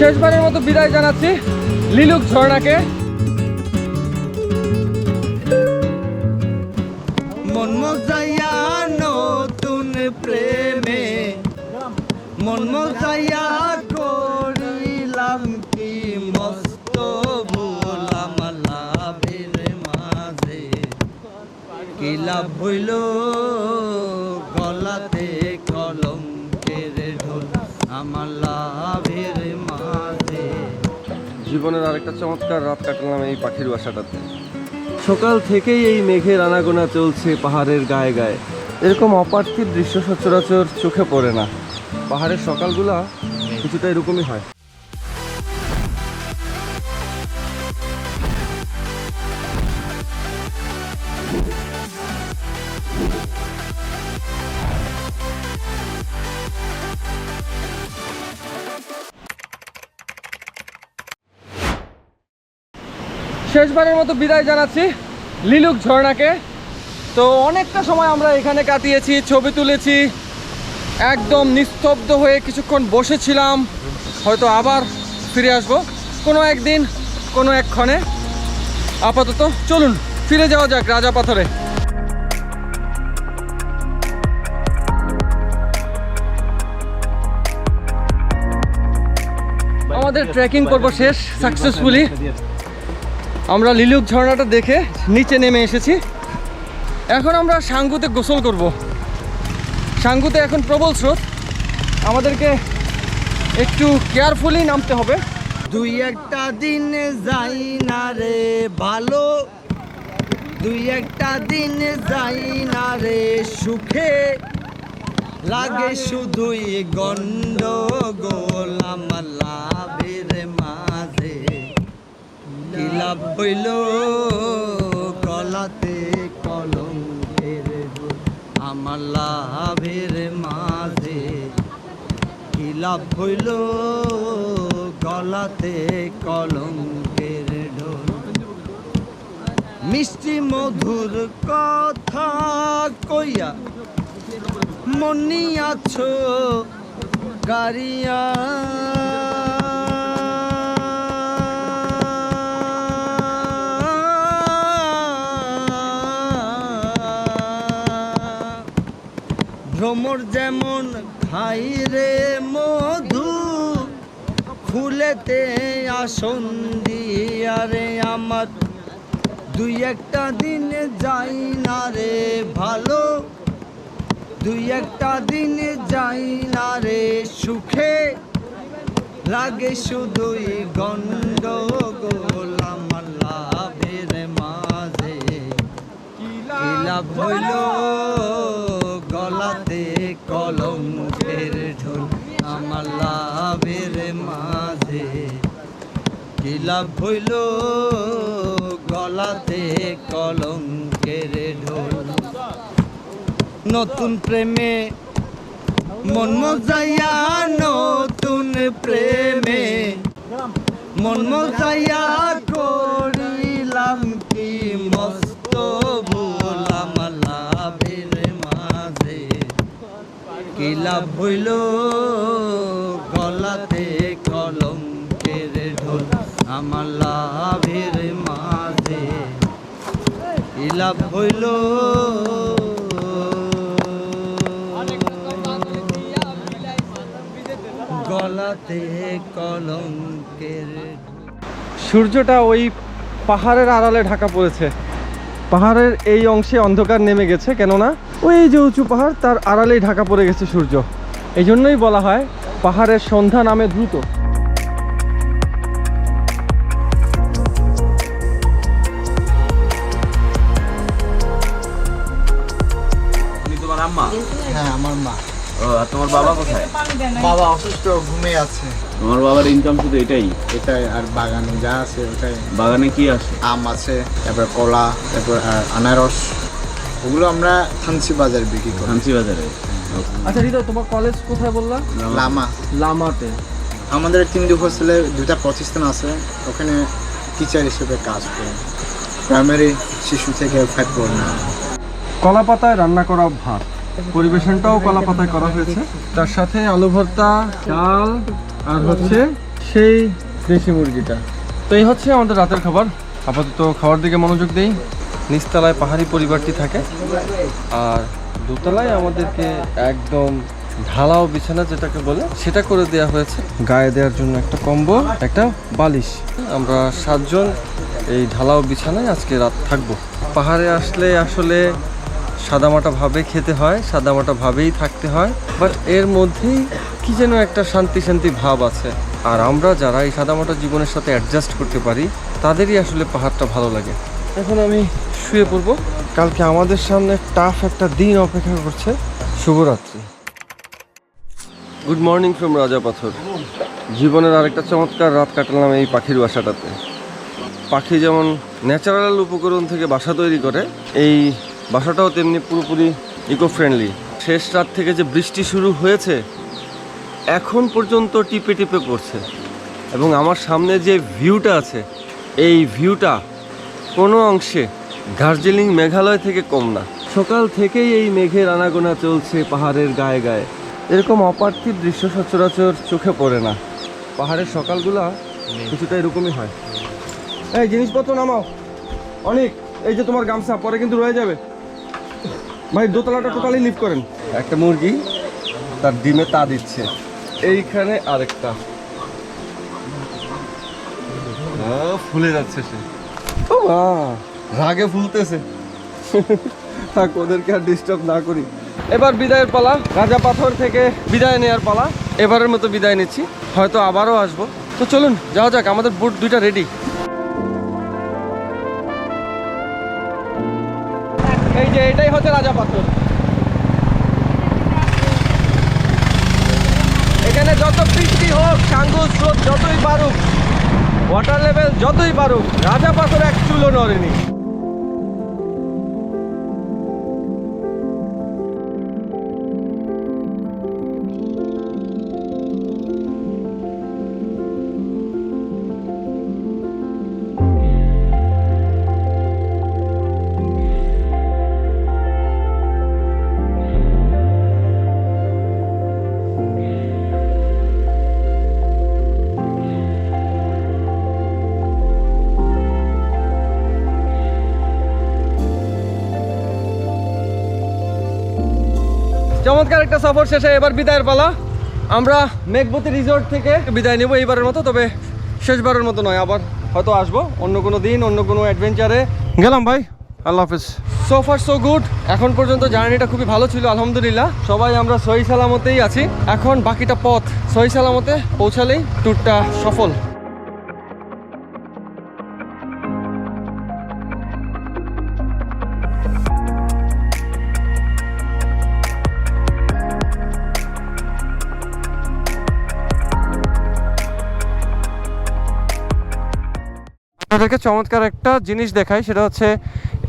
শেষবারের মতো বিদায় জানাচ্ছি লিলুক ঝর্ণাকে। মন মজাইয়া নতুন প্রেমে মন মজাইয়া করিলাম কি মস্ত ভুলাম লাভের মাঝে কি লাভ হইল গলাতে কলঙ্কের ঢোল আমার লাভের মাঝে। জীবনের আরেকটা চমৎকার রাত কাটালাম এই পাখির বাসাটাতে। সকাল থেকেই এই মেঘের আনাগোনা চলছে পাহাড়ের গায়ে গায়ে। এরকম অপার্থিব দৃশ্য সচরাচর চোখে পড়ে না। পাহাড়ের সকালগুলা কিছুটা এরকমই হয়। শেষবারের মতো বিদায় জানাচ্ছি লিলুক ঝর্ণাকে। তো অনেকটা সময় আমরা এখানে কাটিয়েছি, ছবি তুলেছি, একদম নিস্তব্ধ হয়ে কিছুক্ষণ বসেছিলাম। হয়তো আবার ফিরে আসবো কোনো একদিন, কোনো একক্ষণে। আপাতত চলুন ফিরে যাওয়া যাক রাজা পাথরে। আমাদের ট্রেকিং পর্ব শেষ সাকসেসফুলি। আমরা লিলুক ঝর্ণাটা দেখে নিচে নেমে এসেছি। এখন আমরা সাঙ্গুতে গোসল করব। সাঙ্গুতে এখন প্রবল স্রোত, আমাদেরকে একটু কেয়ারফুলি নামতে হবে। দুই একটা দিন যাই না রে ভালো, দুই একটা দিন যাই না রে সুখে, লাগে শুধুই গন্ডগোল আমার লাভের মাঝে কি লাভ হইল গলাতে কলঙ্কের ঢোল আমার লাভের মাঝে কি লাভ হইল গলাতে কলঙ্কের ঢোল। মিষ্টি মধুর কথা কইয়া মনি আছো গারিয়া, ভ্রমর যেমন খাই রে মধু ফুলেতে আসন দিয়া রে আমার, দুই একটা দিন যাই না রে ভালো, দুই একটা দিন যাই না রে সুখে, লাগে শুধুই গন্ডগোল আমার লাভের মাঝে কি লাভ হইল গলাতে কলঙ্কের ঢোল আমার লাভের মাঝে কি লাভ হইল গলাতে কলঙ্কের ঢোল। নতুন প্রেমে মন মজাইয়া নতুন প্রেমে মন মজাইয়া করিলাম কি মস্ত ভুলাম লাভের মাঝে কি লাভ হইল গলাতে কলঙ্কের ঢোল আমার লাভের মাঝে কি লাভ হইল গলাতে কলঙ্কের। সূর্যটা ওই পাহাড়ের আড়ালে ঢাকা পড়েছে। পাহাড়ের এই অংশে অন্ধকার নেমে গেছে, কেননা ওই যে উঁচু পাহাড় তার আড়ালেই ঢাকা পড়ে গেছে সূর্য। এই জন্যই বলা হয় পাহাড়ের সন্ধ্যা নামে দ্রুত। তোমার আম্মা? হ্যাঁ আমার মা। ও, আর তোমার বাবা কোথায়? বাবা অসুস্থ, ঘুমিয়ে আছে। তোমার বাবার ইনকাম শুধু এটাই? এটাই, আর বাগানে যা আছে ওটাই। বাগানে কি আছে? আম আছে, তারপর কলা, তারপর আনারস, ওগুলো আমরা থানসি বাজারে বিক্রি করি। থানসি বাজারে? আচ্ছা হৃদয়, তোমার কলেজ কোথায় বললা? লামা। লামাতে। আমাদের তিনটি হোস্টেলে দুটা প্রতিষ্ঠান আছে, ওখানে টিচার হিসেবে কাজ করি, প্রাইমারি শিশু থেকে 5 পর্যন্ত। কলা পাতায় রান্না করা ভাত, পরিবেশনটাও কলা পাতায় করা হয়েছে। তার সাথে আলু ভর্তা, ডাল আর হচ্ছে সেই দেশি মুরগিটা। তো এই হচ্ছে আমাদের রাতের খাবার। আপাতত খাওয়ার দিকে মনোযোগ দেই। নিচতলায় পাহাড়ি পরিবারটি থাকে, আর দোতলায় আমাদেরকে একদম ঢালাও বিছানা যেটাকে বলে সেটা করে দেওয়া হয়েছে। গায়ে দেওয়ার জন্য একটা কম্বল, একটা বালিশ। আমরা 7 জন এই ঢালাও বিছানায় আজকে রাত থাকবো। পাহাড়ে আসলে আসলে সাদামাটা ভাবে খেতে হয়, সাদামাটা ভাবেই থাকতে হয়, বাট এর মধ্যেই কি যেন একটা শান্তি শান্তি ভাব আছে। আর আমরা যারা এই সাদামাটা জীবনের সাথে অ্যাডজাস্ট করতে পারি তাদেরই আসলে পাহাড়টা ভালো লাগে। এখন আমি শুয়ে পড়বো। কালকে আমাদের সামনে টাফ একটা দিন অপেক্ষা করছে। শুভরাত্রি। গুড মর্নিং ফ্রম রাজা পাথর। জীবনের আরেকটা চমৎকার রাত কাটালাম এই পাখির বাসাটাতে। পাখি যেমন ন্যাচারাল উপকরণ থেকে বাসা তৈরি করে, এই বাসাটাও তেমনি পুরোপুরি ইকো ফ্রেন্ডলি। শেষ রাত থেকে যে বৃষ্টি শুরু হয়েছে এখন পর্যন্ত টিপে টিপে পড়ছে, এবং আমার সামনে যে ভিউটা আছে এই ভিউটা কোনো অংশে দার্জিলিং মেঘালয় থেকে কম না। সকাল থেকেই এই মেঘের আনাগোনা চলছে পাহাড়ের গায়ে গায়ে। এরকম অপার্থিব দৃশ্য সচরাচর চোখে পড়ে না। পাহাড়ের সকালগুলা কিছুটা এরকমই হয়। এই জিনিসপত্র নামাও অনেক। এই যে তোমার গামছা পরে কিন্তু রয়ে যাবে ভাই। দোতলাটা টোটালি লিফট করেন। একটা মুরগি তার ডিমে তা দিচ্ছে, এইখানে আরেকটা ফুলে যাচ্ছে। সে ও রাগে ফুলতেছে। থাক, ওদেরকে আর ডিস্টার্ব না করি। এবার বিদায়ের পালা। রাজা পাথর থেকে বিদায় নেওয়ার পালা। এবারের মতো বিদায় নিচ্ছি, হয়তো আবারও আসবো। তো চলুন যাওয়া যাক। আমাদের বোট দুইটা রেডি। এই যে এটাই হচ্ছে রাজা পাথর। এখানে যত বৃষ্টি হোক, সাঙ্গুল স্রোত যতই বাড়ুক, ওয়াটার লেভেল যতই বাড়ুক, রাজা পাথর এক চুলও নড়েনি। চমৎকার একটা সফর শেষে এবার বিদায়ের পালা। আমরা মেঘবতী রিসোর্ট থেকে বিদায় নেব এইবারের মতো, তবে শেষবারের মতো নয়। আবার হয়তো আসবো অন্য কোনো দিন, অন্য কোনো অ্যাডভেঞ্চারে। গেলাম ভাই, আল্লাহ হাফেজ। So far so good. এখন পর্যন্ত জার্নিটা খুবই ভালো ছিল আলহামদুলিল্লাহ। সবাই আমরা সহি সালামতেই আছি। এখন বাকিটা পথ সহি সালামতে পৌঁছালেই ট্যুরটা সফল। আপনাদেরকে চমৎকার একটা জিনিস দেখাই, সেটা হচ্ছে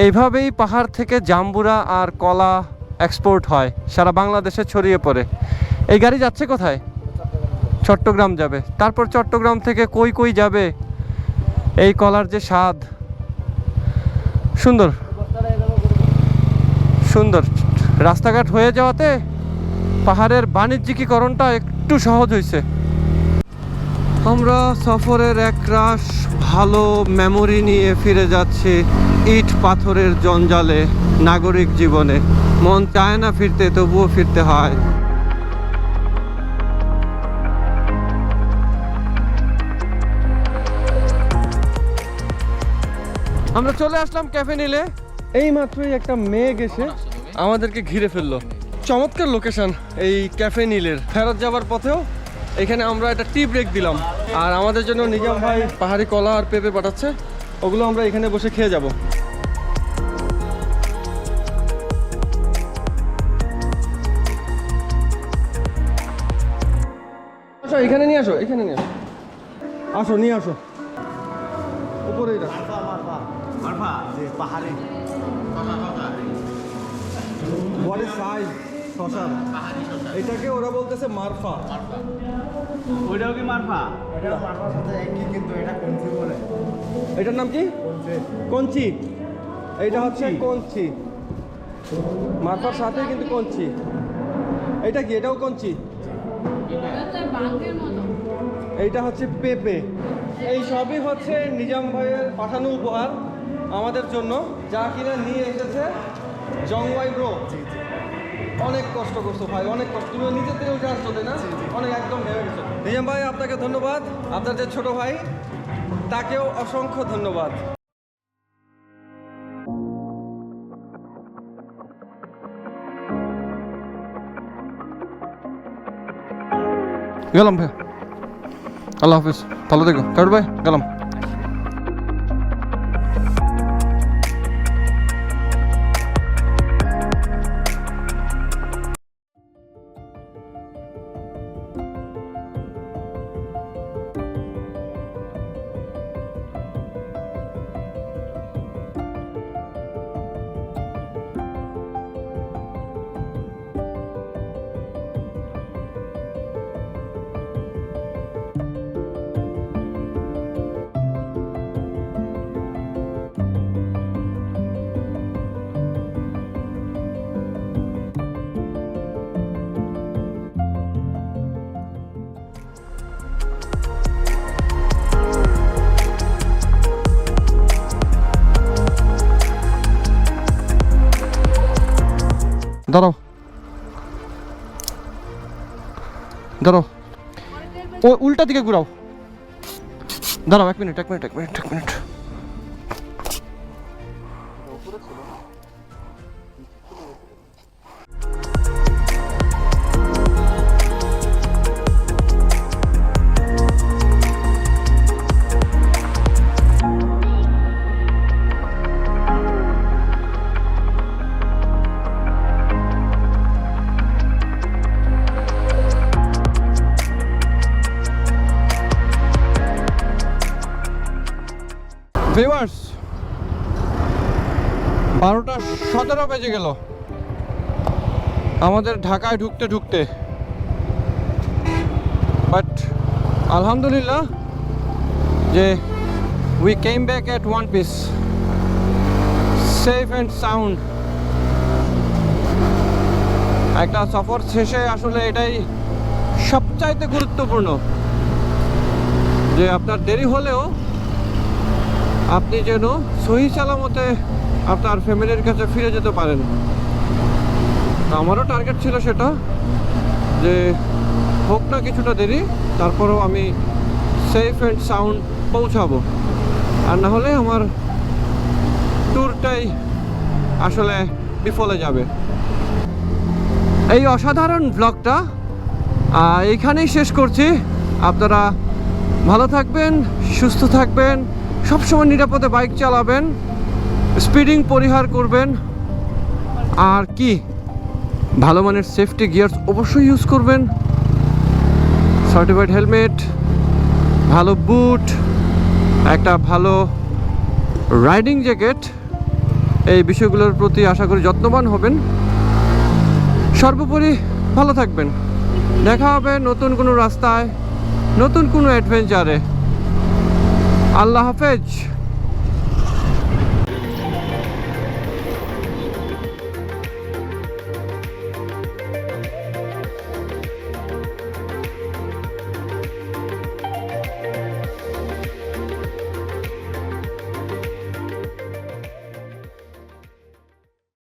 এইভাবেই পাহাড় থেকে জাম্বুরা আর কলা এক্সপোর্ট হয়, সারা বাংলাদেশে ছড়িয়ে পড়ে। এই গাড়ি যাচ্ছে কোথায়? চট্টগ্রাম যাবে। তারপর চট্টগ্রাম থেকে কই কই যাবে। এই কলার যে স্বাদ, সুন্দর সুন্দর। রাস্তাঘাট হয়ে যাওয়াতে পাহাড়ের বাণিজ্যিকীকরণটা একটু সহজ হয়েছে। আমরা সফরের একরাশ ভালো মেমোরি নিয়ে ফিরে যাচ্ছি ইট পাথরের জঞ্জালে, নাগরিক জীবনে। মন চায় না ফিরতে, তবুও ফিরতে হয়। আমরা চলে আসলাম ক্যাফে নিলে। এই মাত্রই একটা মেঘ এসে আমাদেরকে ঘিরে ফেললো। চমৎকার লোকেশন এই ক্যাফে নীলের। ফেরত যাবার পথেও এখানে আমরা একটা টি ব্রেক দিলাম, আর আমাদের জন্য নিজাম ভাই পাহাড়ি কলা আর পেঁপে পাঠাচ্ছে। ওগুলো আমরা এখানে বসে খেয়ে যাব। আসো, এখানে নিয়ে আসো, এখানে নিয়ে আসো। আসো, নিয়ে আসো। উপরে এটাকে ওরা বলতেছে মারফা। ওইটাও কি মারফা? এটার নাম কি? কঞ্চি। এইটা হচ্ছে কঞ্চি। মারফার সাথে কিন্তু কঞ্চি। এটা কি? এটাও কঞ্চি। এইটা হচ্ছে পেঁপে। এই সবই হচ্ছে নিজাম ভাইয়ের পাঠানো উপহার আমাদের জন্য, যা কিনা নিয়ে এসেছে জংওয়াই ব্রো। অনেক কষ্ট করছো ভাই, অনেক কষ্ট। তুমি নিজের থেকে উঠে আসছো তাই না? অনেক একদম ভেবে গেছো। নিজাম ভাই আপনাকে ধন্যবাদ, আপনার যে ছোট ভাই তাকেও অসংখ্য ধন্যবাদ। গেলাম ভাই, আল্লাহ হাফিজ, ভালো থেকো। কারুর ভাই গেলাম। দাঁড়াও দাঁড়াও, ও উল্টা দিকে ঘুরাও। দাঁড়াও, এক মিনিট। ভিউয়ার্স, 12:17 বেজে গেল আমাদের ঢাকায় ঢুকতে, বাট আলহামদুলিল্লাহ যে we came back at one piece, safe and sound. একটা সফর শেষে আসলে এটাই সবচাইতে গুরুত্বপূর্ণ, যে আপনার দেরি হলেও আপনি যেন সহি সালামতে আপনার ফ্যামিলির কাছে ফিরে যেতে পারেন। আমারও টার্গেট ছিল সেটা, যে হোক না কিছুটা দেরি, তারপরেও আমি সেফ অ্যান্ড সাউন্ড পৌঁছাবো। আর না হলে আমার ট্যুরটাই আসলে বিফলে যাবে। এই অসাধারণ ব্লগটা এইখানেই শেষ করছি। আপনারা ভালো থাকবেন, সুস্থ থাকবেন, সবসময় নিরাপদে বাইক চালাবেন, স্পিডিং পরিহার করবেন, আর কি ভালো মানের সেফটি গিয়ার্স অবশ্যই ইউজ করবেন, সার্টিফাইড হেলমেট, ভালো বুট, একটা ভালো রাইডিং জ্যাকেট, এই বিষয়গুলোর প্রতি আশা করি যত্নবান হবেন। সর্বোপরি ভালো থাকবেন। দেখা হবে নতুন কোনো রাস্তায়, নতুন কোনো অ্যাডভেঞ্চারে। আল্লাহ হাফেজ।